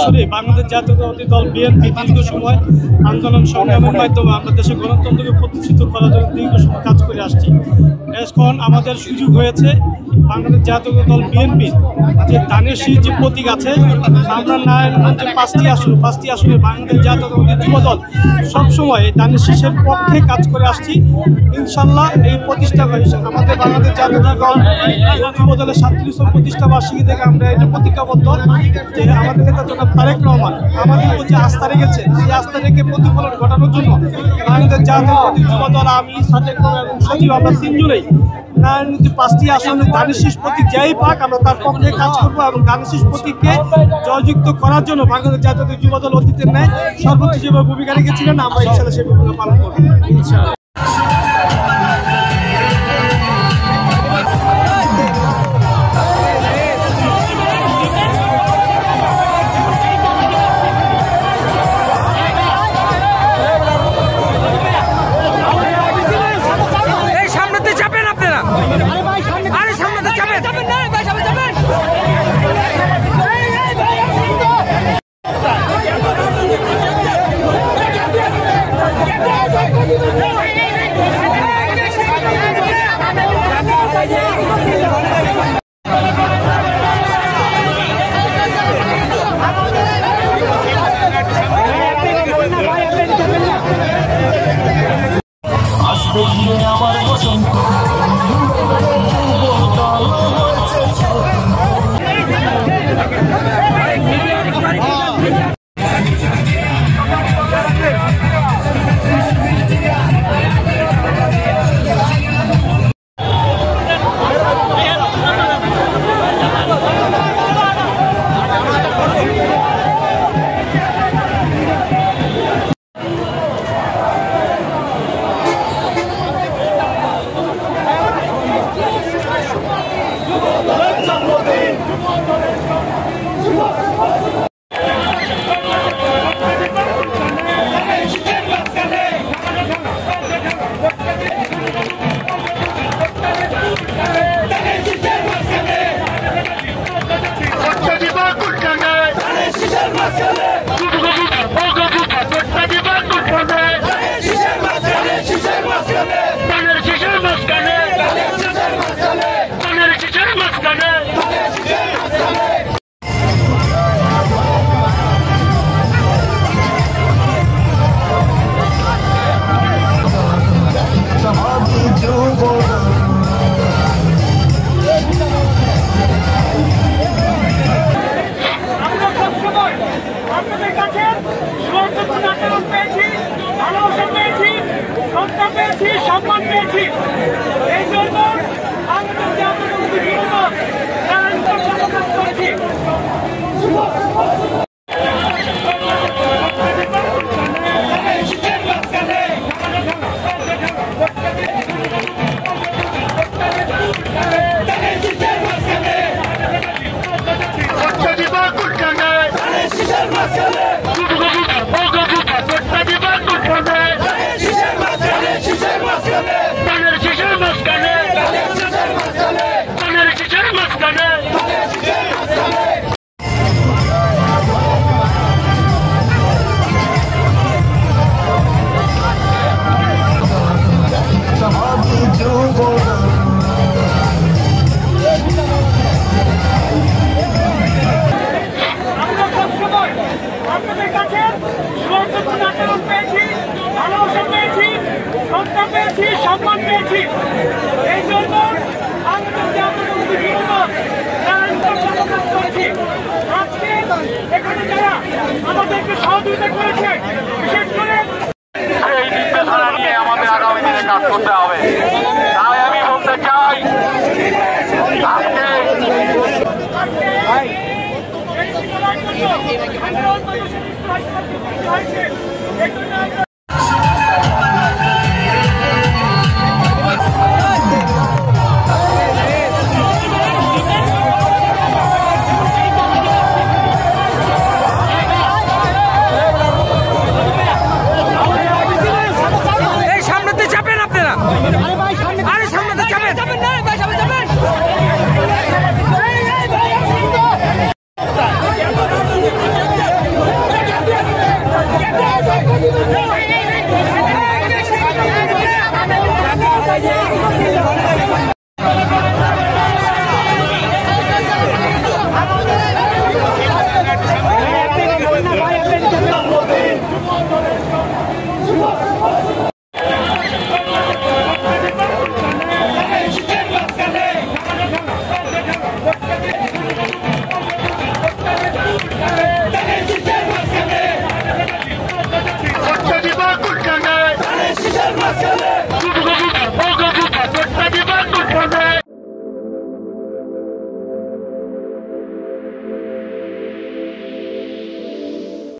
বছরে বাংলাদেশ জাতীয়তাবাদী দল বিএনপি দীর্ঘ সময় আন্দোলন সংগ্রামের মাধ্যমে আমরা দেশের গণতন্ত্রকে প্রতিষ্ঠিত করার জন্য দীর্ঘ সময় কাজ করে আসছি। এখন আমাদের সুযোগ হয়েছে বাংলাদেশ জাতীয়তাবাদী দল বিএনপি যে ধানের শীষ যে প্রতীক আছে, আমরা নারায়ণগঞ্জে 5টি আসনে বাংলাদেশ জাতীয়তাবাদী যুবদল সবসময় এই ধানের শীষের পক্ষে কাজ করে আসছি। ইনশাল্লাহ এই প্রতিষ্ঠা আমাদের বাংলাদেশ জাতীয়তাবাদী দল যুবদলের 37তম প্রতিষ্ঠা বার্ষিকী থেকে আমরা এটা প্রতিজ্ঞাবদ্ধ যে আমাদের নেতা জনাব তারেক রহমান আমাদের উপর যে আস্থা রেখেছে, সেই আস্থা রেখে প্রতিফলন ঘটানোর জন্য বাংলাদেশ জাতীয়তাবাদী যুবদল, আমি সাদেক এবং সচিব, আমরা 3 জনেই নারায়ণগঞ্জে 5টি আসনে ধানের শীষ প্রতীক যাই পাক আমরা তার পক্ষে কাজ করবো এবং ধানের শীষ প্রতীককে জয়যুক্ত করার জন্য বাংলাদেশ জাতীয়তাবাদী যুবদল অতীতের ন্যায় সর্বোচ্চ যেভাবে ভূমিকা রেখেছিলেন আমরা ইনশাআল্লাহ সেই ভূমিকা পালন করবো ইনশাআল্লাহ। সম্মান পেয়েছি এই জন্য আমাদের করছি। আপনাদের কাছে আচরণ পেয়েছি, ভালোবাসা পেয়েছি, শ্রদ্ধা পেয়েছি, সম্মান পেয়েছি। এই জন্য আজকে এখানে যারা আমাদেরকে সহযোগিতা করেছে, বিশেষ করে এই নির্দেশনা নিয়ে আমাদের আগামী দিনে কাজ করতে হবে। তাই আমি বলতে চাই এই সামনেতে চাপেন আপনারা। Let's go!